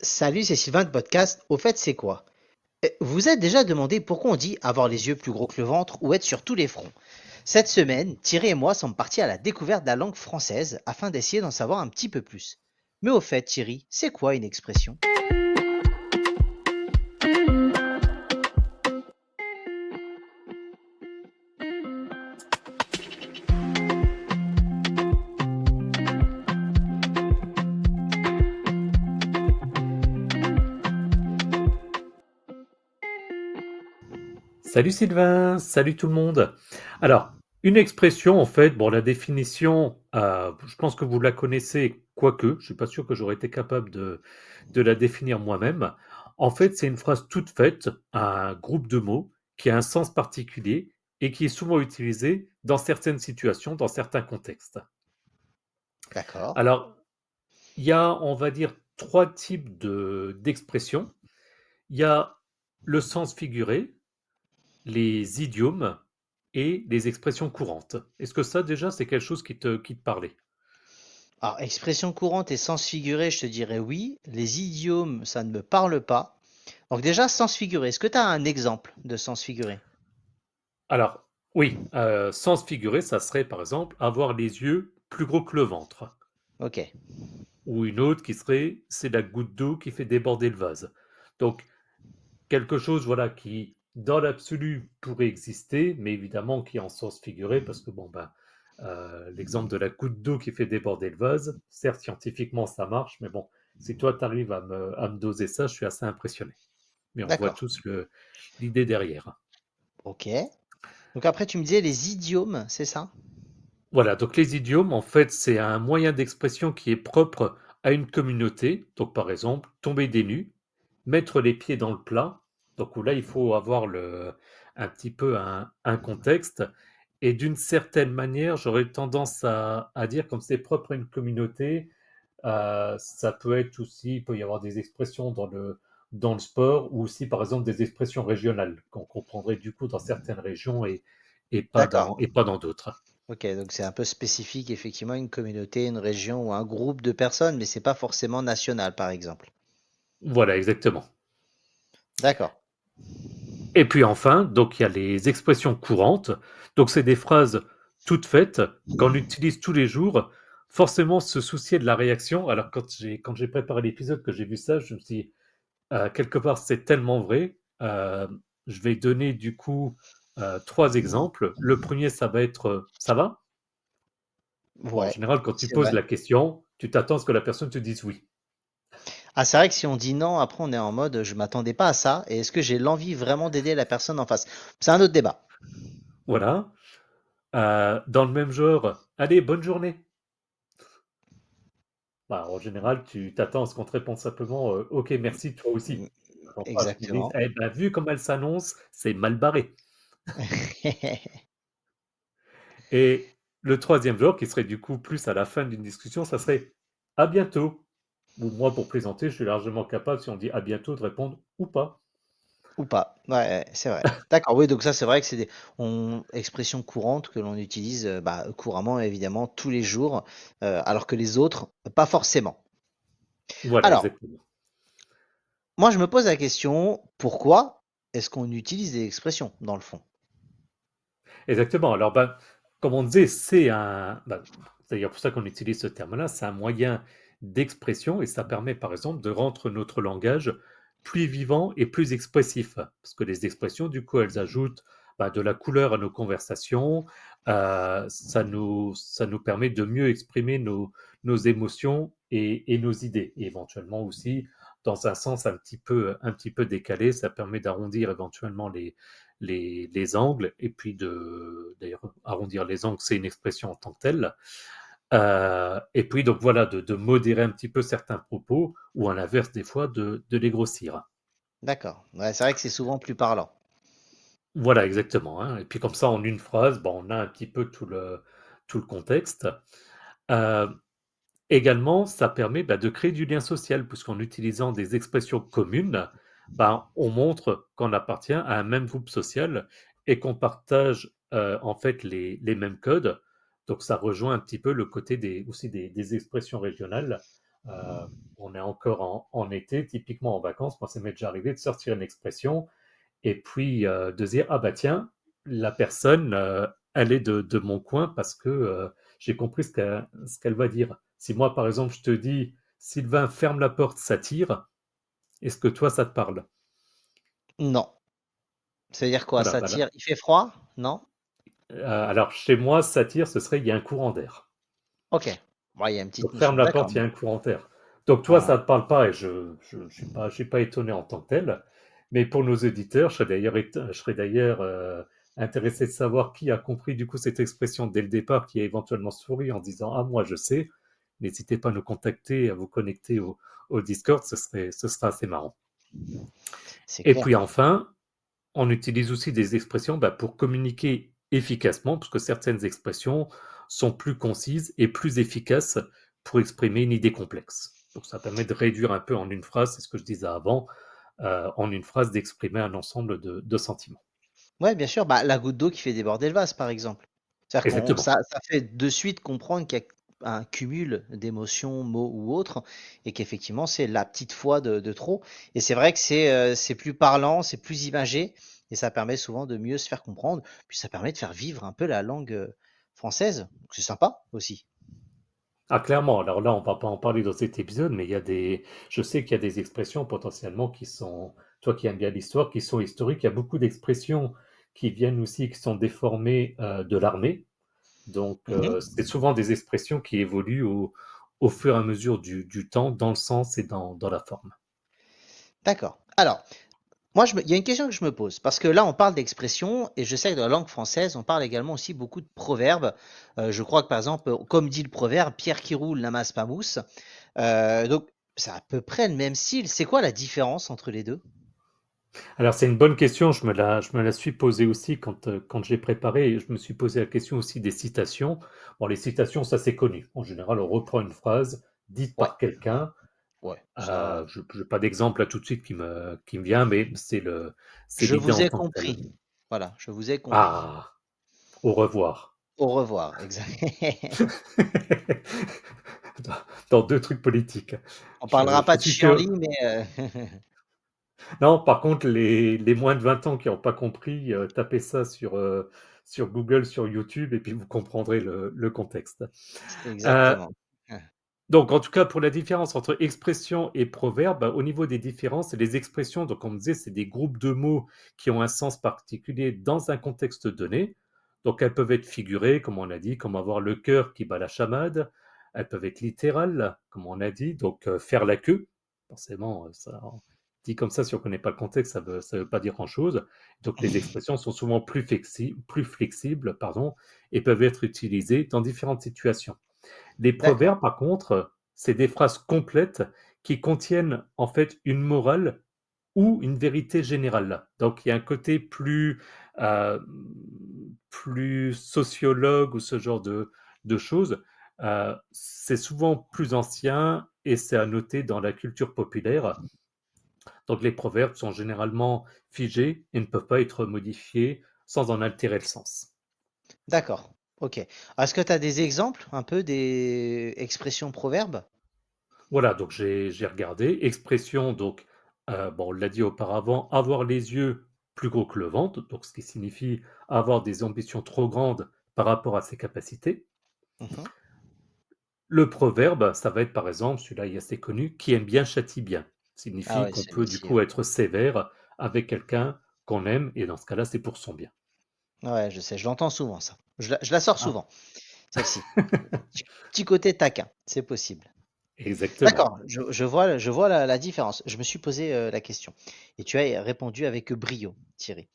Salut, c'est Sylvain de podcast. Au fait, c'est quoi? Vous êtes déjà demandé pourquoi on dit avoir les yeux plus gros que le ventre ou être sur tous les fronts. Cette semaine, Thierry et moi sommes partis à la découverte de la langue française afin d'essayer d'en savoir un petit peu plus. Mais au fait, Thierry, c'est quoi une expression? Salut Sylvain, salut tout le monde. Alors, une expression, en fait, bon, la définition, je pense que vous la connaissez, quoique, je suis pas sûr que j'aurais été capable de la définir moi-même. En fait, c'est une phrase toute faite, un groupe de mots qui a un sens particulier et qui est souvent utilisé dans certaines situations, dans certains contextes. D'accord. Alors, il y a, on va dire, trois types d'expressions. Il y a le sens figuré, les idiomes et les expressions courantes. Est-ce que ça, déjà, c'est quelque chose qui te parlait? Alors, expression courante et sens figuré, je te dirais oui. Les idiomes, ça ne me parle pas. Donc déjà, sens figuré, est-ce que tu as un exemple de sens figuré? Alors, oui, sens figuré, ça serait, par exemple, avoir les yeux plus gros que le ventre. Ok, Ou une autre qui serait, c'est la goutte d'eau qui fait déborder le vase. Donc, quelque chose, voilà, qui, dans l'absolu, pourrait exister, mais évidemment qui est en sens figuré, parce que, bon, ben, l'exemple de la goutte d'eau qui fait déborder le vase, certes, scientifiquement, ça marche, mais bon, si toi, tu arrives à me doser ça, je suis assez impressionné. Mais on voit d'accord. tous l'idée derrière. Ok. Donc après, tu me disais les idiomes, c'est ça? Voilà, donc les idiomes, en fait, c'est un moyen d'expression qui est propre à une communauté. Donc, par exemple, tomber des nues, mettre les pieds dans le plat. Donc là, il faut avoir un petit peu un contexte. Et d'une certaine manière, j'aurais tendance à dire, comme c'est propre à une communauté, ça peut être aussi, il peut y avoir des expressions dans le sport, ou aussi, par exemple, des expressions régionales qu'on comprendrait du coup dans certaines régions et pas D'accord. dans d'autres. Ok, donc c'est un peu spécifique, effectivement, une communauté, une région ou un groupe de personnes, mais c'est pas forcément national, par exemple. Voilà, exactement. D'accord. Et puis enfin, donc il y a les expressions courantes. Donc c'est des phrases toutes faites qu'on utilise tous les jours. Forcément, se soucier de la réaction. Alors quand j'ai préparé l'épisode, que j'ai vu ça, je me suis dit, quelque part, c'est tellement vrai. Je vais donner du coup trois exemples. Le premier, ça va être ça va? Bon, en Ouais, général, quand tu c'est poses vrai. la question, tu t'attends à ce que la personne te dise oui. Ah, c'est vrai que si on dit non, après on est en mode je m'attendais pas à ça, et est-ce que j'ai l'envie vraiment d'aider la personne en face? C'est un autre débat. Voilà. Dans le même genre, allez, bonne journée. Bah, en général, tu t'attends à ce qu'on te réponde simplement OK, merci, toi aussi. Mm, Non pas ce qu'on dise exactement. eh ben, vu comme elle s'annonce, c'est mal barré. Et le troisième genre, qui serait du coup plus à la fin d'une discussion, ça serait à bientôt. Ou moi, pour plaisanter, je suis largement capable, si on dit à bientôt, de répondre ou pas. Ou pas. Ouais, ouais, c'est vrai. D'accord, oui, donc ça c'est vrai que c'est des expressions courantes que l'on utilise bah, couramment, évidemment, tous les jours, alors que les autres, pas forcément. Voilà, Alors, exactement. moi, je me pose la question, pourquoi est-ce qu'on utilise des expressions, dans le fond? Exactement. Alors, ben, comme on disait, c'est d'ailleurs pour ça qu'on utilise ce terme-là, c'est un moyen d'expression et ça permet, par exemple, de rendre notre langage plus vivant et plus expressif. Parce que les expressions, du coup, elles ajoutent de la couleur à nos conversations, ça nous permet de mieux exprimer nos émotions et nos idées. Et éventuellement aussi, dans un sens un petit peu décalé, ça permet d'arrondir éventuellement les angles, et puis d'ailleurs, arrondir les angles, c'est une expression en tant que telle. Et puis, donc voilà, de modérer un petit peu certains propos, ou à l'inverse, des fois, de les grossir. D'accord. Ouais, c'est vrai que c'est souvent plus parlant. Voilà, exactement, hein. Et puis, comme ça, en une phrase, bon, on a un petit peu tout le contexte. Euh, Également, ça permet de créer du lien social, puisqu'en utilisant des expressions communes, on montre qu'on appartient à un même groupe social et qu'on partage en fait les mêmes codes. Donc ça rejoint un petit peu le côté aussi des expressions régionales. euh, on est encore en été, typiquement en vacances, moi ça m'est déjà arrivé de sortir une expression et puis de dire, ah bah tiens, la personne, elle est de mon coin parce que j'ai compris ce qu'elle va dire. Si moi, par exemple, je te dis, Sylvain, ferme la porte, ça tire, est-ce que toi, ça te parle? Non. C'est-à-dire quoi? Voilà, Ça voilà. tire? Il fait froid? Non? Alors, chez moi, ça tire, ce serait, il y a un courant d'air. Ok. Bon, il y a une petite Donc, ferme notion. la D'accord. porte, il y a un courant d'air. Donc, toi, Ah, ça ne te parle pas et je suis pas étonné en tant que tel. Mais pour nos éditeurs, je serais d'ailleurs intéressé de savoir qui a compris du coup cette expression dès le départ, qui a éventuellement souri en disant ah, moi, je sais. N'hésitez pas à nous contacter, à vous connecter au Discord, ce sera assez marrant. c'est Et clair. puis enfin, on utilise aussi des expressions pour communiquer efficacement, parce que certaines expressions sont plus concises et plus efficaces pour exprimer une idée complexe. Donc ça permet de réduire un peu en une phrase, c'est ce que je disais avant, en une phrase d'exprimer un ensemble de sentiments. Ouais, bien sûr. Bah, la goutte d'eau qui fait déborder le vase, par exemple. C'est-à-dire qu'on, Exactement. ça fait de suite comprendre qu'il y a un cumul d'émotions, mots ou autres, et qu'effectivement, c'est la petite fois de trop. Et c'est vrai que c'est plus parlant, c'est plus imagé, et ça permet souvent de mieux se faire comprendre. Puis ça permet de faire vivre un peu la langue française. Donc c'est sympa aussi. Ah, clairement, alors là, on va pas en parler dans cet épisode, mais je sais qu'il y a des expressions potentiellement qui sont, toi qui aimes bien l'histoire, qui sont historiques. Il y a beaucoup d'expressions qui viennent aussi, qui sont déformées de l'armée. Donc, Mhm. c'est souvent des expressions qui évoluent au fur et à mesure du temps, dans le sens et dans la forme. D'accord. Alors, moi, il y a une question que je me pose, parce que là, on parle d'expression, et je sais que dans la langue française, on parle également aussi beaucoup de proverbes. Je crois que, par exemple, comme dit le proverbe, Pierre qui roule n'amasse pas mousse. Donc, c'est à peu près le même style. C'est quoi la différence entre les deux? Alors, c'est une bonne question, je me la suis posée aussi quand j'ai préparé, et je me suis posé la question aussi des citations. Bon, les citations, ça c'est connu. En général, on reprend une phrase dite Ouais, par quelqu'un. ouais, ça. Je n'ai pas d'exemple là tout de suite qui me vient, mais c'est Je l'idée vous en ai tant que telle. compris. Voilà, je vous ai compris. Ah, au revoir. Au revoir, exact. dans, dans deux trucs politiques. On Je, parlera je pas de suis Chienlit, que. mais Non, par contre, les moins de 20 ans qui n'ont pas compris, tapez ça sur Google, sur YouTube, et puis vous comprendrez le contexte. Euh, exactement. donc, en tout cas, pour la différence entre expression et proverbe, au niveau des différences, les expressions, donc on me disait, c'est des groupes de mots qui ont un sens particulier dans un contexte donné. Donc, elles peuvent être figurées, comme on a dit, comme avoir le cœur qui bat la chamade. Elles peuvent être littérales, comme on a dit, donc faire la queue. Forcément, ça, dit comme ça, si on ne connaît pas le contexte, ça veut pas dire grand-chose. Donc, les expressions sont souvent plus flexibles, pardon, et peuvent être utilisées dans différentes situations. Les D'accord. proverbes, par contre, c'est des phrases complètes qui contiennent en fait une morale ou une vérité générale. Donc il y a un côté euh, plus sociologue ou ce genre de choses. C'est souvent plus ancien et c'est à noter dans la culture populaire. Donc les proverbes sont généralement figés et ne peuvent pas être modifiés sans en altérer le sens. D'accord. Ok. Est-ce que tu as des exemples, un peu des expressions proverbes? Voilà, donc j'ai regardé. Expression, donc, bon, on l'a dit auparavant, avoir les yeux plus gros que le ventre, donc ce qui signifie avoir des ambitions trop grandes par rapport à ses capacités. Mhm. Le proverbe, ça va être par exemple, celui-là est assez connu, qui aime bien châtie bien. Ah Signifie ouais, qu'on peut du celui-ci. coup être sévère avec quelqu'un qu'on aime, et dans ce cas-là, c'est pour son bien. Ouais, je sais, je l'entends souvent, ça. Je la sors Ah, souvent, celle-ci. Petit côté taquin, c'est possible. exactement. D'accord, je vois la différence. Je me suis posé la question. Et tu as répondu avec brio, Thierry.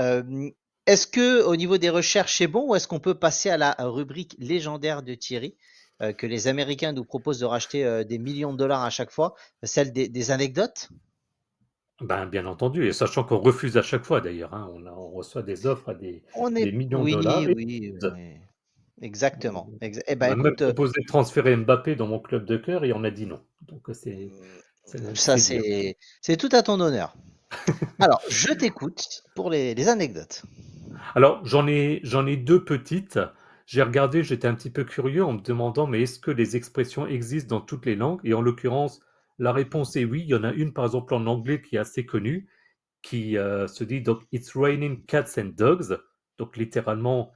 Euh, Est-ce que au niveau des recherches, c'est bon ou est-ce qu'on peut passer à la rubrique légendaire de Thierry, que les Américains nous proposent de racheter des millions de dollars à chaque fois, celle des anecdotes? Ben, bien entendu, et sachant qu'on refuse à chaque fois d'ailleurs, hein, on reçoit des offres à des, On des est. millions de dollars Oui, et oui, on refuse. oui. Exactement. Eh On ben, m'a même écoute, proposé de transférer Mbappé dans mon club de cœur et on a dit non. Donc c'est c'est ça c'est dire. c'est tout à ton honneur. Alors, je t'écoute pour les anecdotes. Alors j'en ai deux petites. j'ai regardé, j'étais un petit peu curieux en me demandant, mais est-ce que les expressions existent dans toutes les langues? Et en l'occurrence, la réponse est oui. Il y en a une, par exemple, en anglais qui est assez connue, qui se dit donc It's raining cats and dogs. Donc littéralement,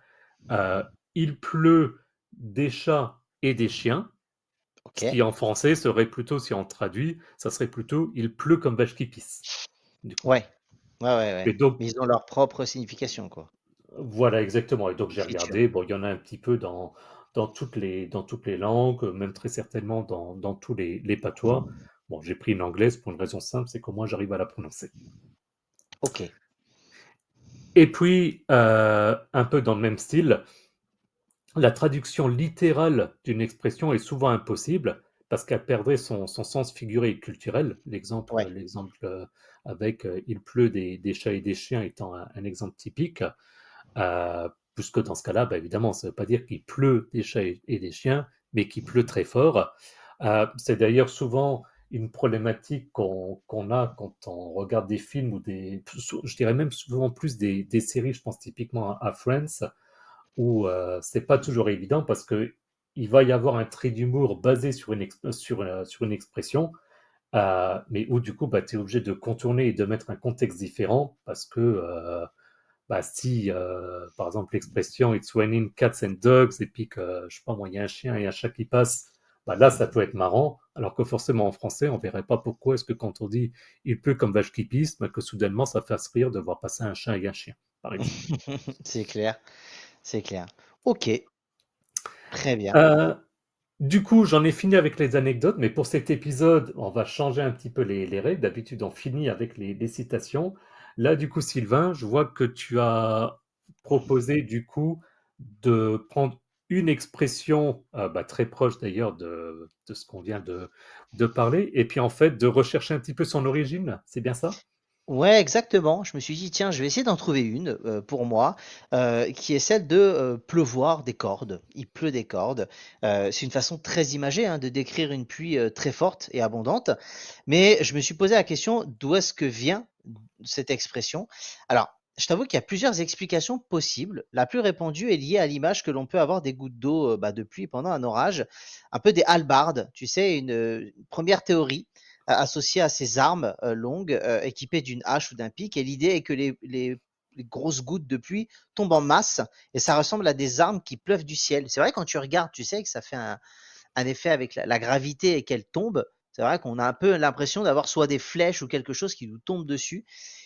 euh, il pleut des chats et des chiens. Ok. Ce qui en français serait plutôt, si on traduit, ça serait plutôt il pleut comme vache qui pisse, du coup. Ouais. Ouais, ouais, Et ouais. donc, Mais ils ont leur propre signification, quoi. voilà, exactement. Et donc, j'ai Écriture. regardé, bon, il y en a un petit peu dans toutes les langues, même très certainement dans tous les patois. Bon, j'ai pris une anglaise pour une raison simple, c'est qu'au moins j'arrive à la prononcer. Ok. Et puis, un peu dans le même style, la traduction littérale d'une expression est souvent impossible parce qu'elle perdrait son sens figuré et culturel. Ouais. L'exemple avec il pleut des chats et des chiens étant un exemple typique. Puisque dans ce cas-là, bah, évidemment, ça ne veut pas dire qu'il pleut des chats et des chiens, mais qu'il pleut très fort. C'est d'ailleurs souvent une problématique qu'on a quand on regarde des films ou je dirais même souvent plus des séries, je pense typiquement à Friends, où c'est pas toujours évident parce que il va y avoir un trait d'humour basé sur une expression, mais où du coup, bah, tu es obligé de contourner et de mettre un contexte différent parce que bah, si, par exemple, l'expression It's raining cats and dogs, et puis que, je sais pas moi, il y a un chien et un chat qui passent, bah là, ça peut être marrant, alors que forcément en français, on verrait pas pourquoi est-ce que quand on dit il pleut comme vache qui pisse, bah, que soudainement ça fasse rire de voir passer un chat et un chien, par exemple. C'est clair. C'est clair. Ok. Très bien. Euh, du coup, j'en ai fini avec les anecdotes, mais pour cet épisode, on va changer un petit peu les règles. D'habitude, on finit avec les citations. Là, du coup, Sylvain, je vois que tu as proposé, du coup, de prendre une expression, bah, très proche d'ailleurs de ce qu'on vient de parler, et puis en fait, de rechercher un petit peu son origine. C'est bien ça? Ouais, exactement. Je me suis dit, tiens, je vais essayer d'en trouver une pour moi, qui est celle de pleuvoir des cordes. Il pleut des cordes. C'est une façon très imagée hein, de décrire une pluie très forte et abondante. Mais je me suis posé la question, d'où est-ce que vient cette expression? Alors, je t'avoue qu'il y a plusieurs explications possibles. La plus répandue est liée à l'image que l'on peut avoir des gouttes d'eau de pluie pendant un orage, un peu des hallebardes. Tu sais, une première théorie associé à ces armes longues équipées d'une hache ou d'un pic. Et l'idée est que les grosses gouttes de pluie tombent en masse et ça ressemble à des armes qui pleuvent du ciel. C'est vrai, quand tu regardes, tu sais que ça fait un effet avec la gravité et qu'elle tombe. C'est vrai qu'on a un peu l'impression d'avoir soit des flèches ou quelque chose qui nous tombe dessus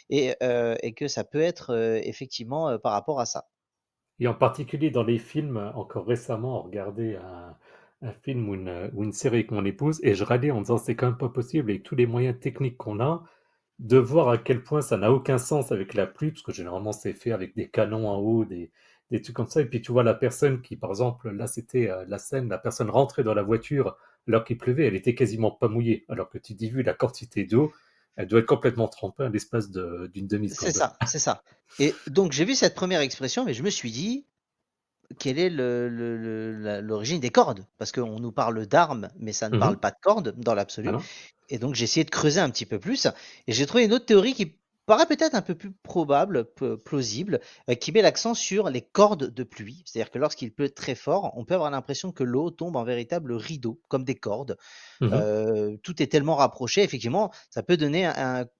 et que ça peut être effectivement par rapport à ça. Et en particulier dans les films, encore récemment, on regardait un film ou une série avec mon épouse, et je râlais en disant c'est quand même pas possible, avec tous les moyens techniques qu'on a, de voir à quel point ça n'a aucun sens avec la pluie, parce que généralement c'est fait avec des canons en haut, des trucs comme ça, et puis tu vois la personne qui, par exemple, là c'était la scène, la personne rentrait dans la voiture alors qu'il pleuvait, elle était quasiment pas mouillée, alors que tu dis, vu la quantité d'eau, elle doit être complètement trempée à l'espace d'une C'est demi-seconde. ça, c'est ça. Et donc j'ai vu cette première expression, mais je me suis dit, quelle est l'origine des cordes? Parce qu'on nous parle d'armes, mais ça ne parle Mhm. pas de cordes dans Ah l'absolu. non. Et donc j'ai essayé de creuser un petit peu plus, et j'ai trouvé une autre théorie qui paraît peut-être un peu plus probable, plausible, qui met l'accent sur les cordes de pluie. C'est-à-dire que lorsqu'il pleut très fort, on peut avoir l'impression que l'eau tombe en véritable rideau, comme des cordes. Mhm. Tout est tellement rapproché, effectivement, ça peut donner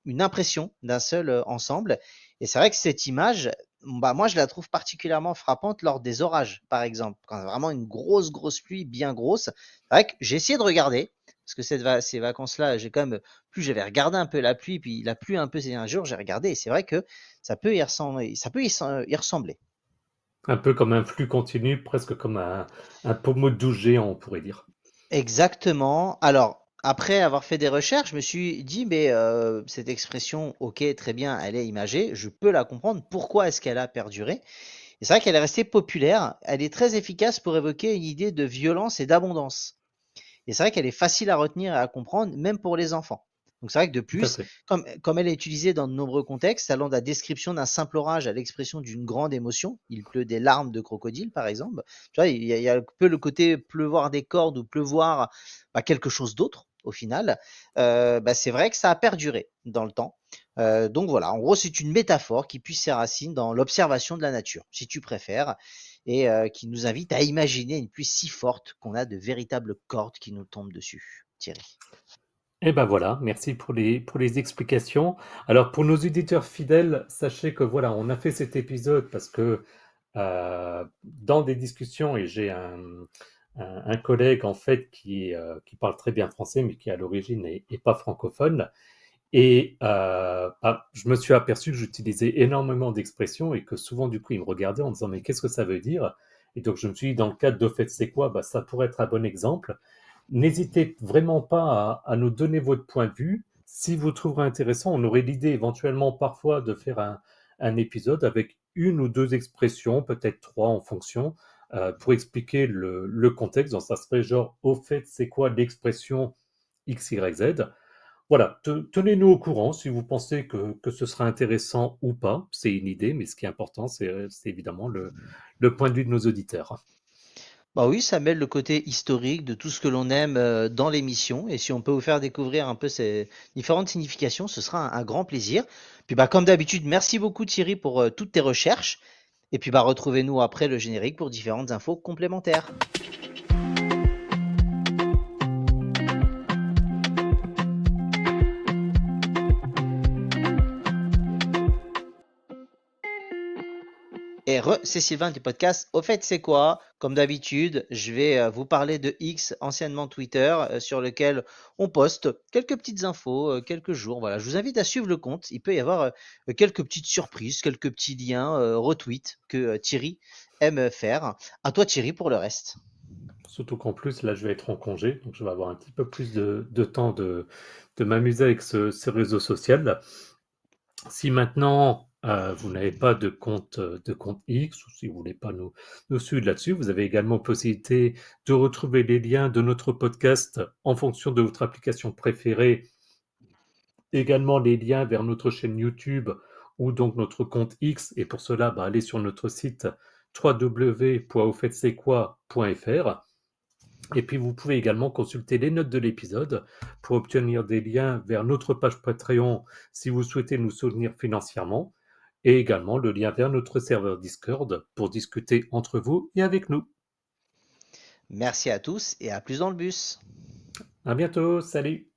une impression d'un seul ensemble. Et c'est vrai que cette image, bah, moi, je la trouve particulièrement frappante lors des orages, par exemple. Quand il y a vraiment une grosse pluie, bien grosse. C'est vrai que j'ai essayé de regarder, parce que ces vacances-là, j'ai quand même, plus j'avais regardé un peu la pluie, puis il a plu un peu ces derniers jours, j'ai regardé, et c'est vrai que ça peut y ressembler. Ça peut y ressembler. Un peu comme un flux continu, presque comme un pommeau de douche géant, on pourrait dire. Exactement. Alors, après avoir fait des recherches, je me suis dit, mais cette expression, ok, très bien, elle est imagée, je peux la comprendre. Pourquoi est-ce qu'elle a perduré? Et c'est vrai qu'elle est restée populaire. Elle est très efficace pour évoquer une idée de violence et d'abondance. Et c'est vrai qu'elle est facile à retenir et à comprendre, même pour les enfants. Donc c'est vrai que de Tout à plus, fait. comme elle est utilisée dans de nombreux contextes, allant de la description d'un simple orage à l'expression d'une grande émotion, il pleut des larmes de crocodile par exemple, tu vois, il y a un peu le côté pleuvoir des cordes ou pleuvoir quelque chose d'autre au final, c'est vrai que ça a perduré dans le temps. Donc voilà, en gros c'est une métaphore qui puise ses racines dans l'observation de la nature, si tu préfères, et qui nous invite à imaginer une pluie si forte qu'on a de véritables cordes qui nous tombent dessus. Thierry. Et ben voilà, merci pour les explications. Alors pour nos auditeurs fidèles, sachez que voilà, on a fait cet épisode parce que dans des discussions, et j'ai un collègue en fait qui parle très bien français, mais qui à l'origine est pas francophone. Et je me suis aperçu que j'utilisais énormément d'expressions et que souvent, du coup, il me regardait en disant, mais qu'est-ce que ça veut dire? Et donc, je me suis dit, dans le cadre d'Au fait, c'est quoi? Bah, ça pourrait être un bon exemple. N'hésitez vraiment pas à nous donner votre point de vue. Si vous trouverez intéressant, on aurait l'idée éventuellement parfois de faire un épisode avec une ou deux expressions, peut-être trois en fonction, pour expliquer le contexte. Donc, ça serait genre, au fait, c'est quoi l'expression X, Y, Z? Voilà, tenez-nous au courant si vous pensez que ce sera intéressant ou pas. C'est une idée, mais ce qui est important, c'est évidemment le point de vue de nos auditeurs. Bah oui, ça mêle le côté historique de tout ce que l'on aime dans l'émission. Et si on peut vous faire découvrir un peu ces différentes significations, ce sera un grand plaisir. Puis bah comme d'habitude, merci beaucoup Thierry pour toutes tes recherches. Et puis bah retrouvez-nous après le générique pour différentes infos complémentaires. Et c'est Sylvain du podcast. Au fait, c'est quoi? Comme d'habitude, je vais vous parler de X, anciennement Twitter, sur lequel on poste quelques petites infos, quelques jours. Voilà, je vous invite à suivre le compte. Il peut y avoir quelques petites surprises, quelques petits liens, retweets que Thierry aime faire. À toi, Thierry, pour le reste. Surtout qu'en plus, là, je vais être en congé, donc je vais avoir un petit peu plus de temps de m'amuser avec ce réseau social. Si maintenant vous n'avez pas de compte X, ou si vous voulez pas nous suivre là-dessus, vous avez également possibilité de retrouver les liens de notre podcast en fonction de votre application préférée, également les liens vers notre chaîne YouTube ou donc notre compte X. Et pour cela, bah, allez sur notre site www.auffaitcestquoi.fr. Et puis vous pouvez également consulter les notes de l'épisode pour obtenir des liens vers notre page Patreon si vous souhaitez nous soutenir financièrement, et également le lien vers notre serveur Discord pour discuter entre vous et avec nous. Merci à tous et à plus dans le bus. À bientôt, salut!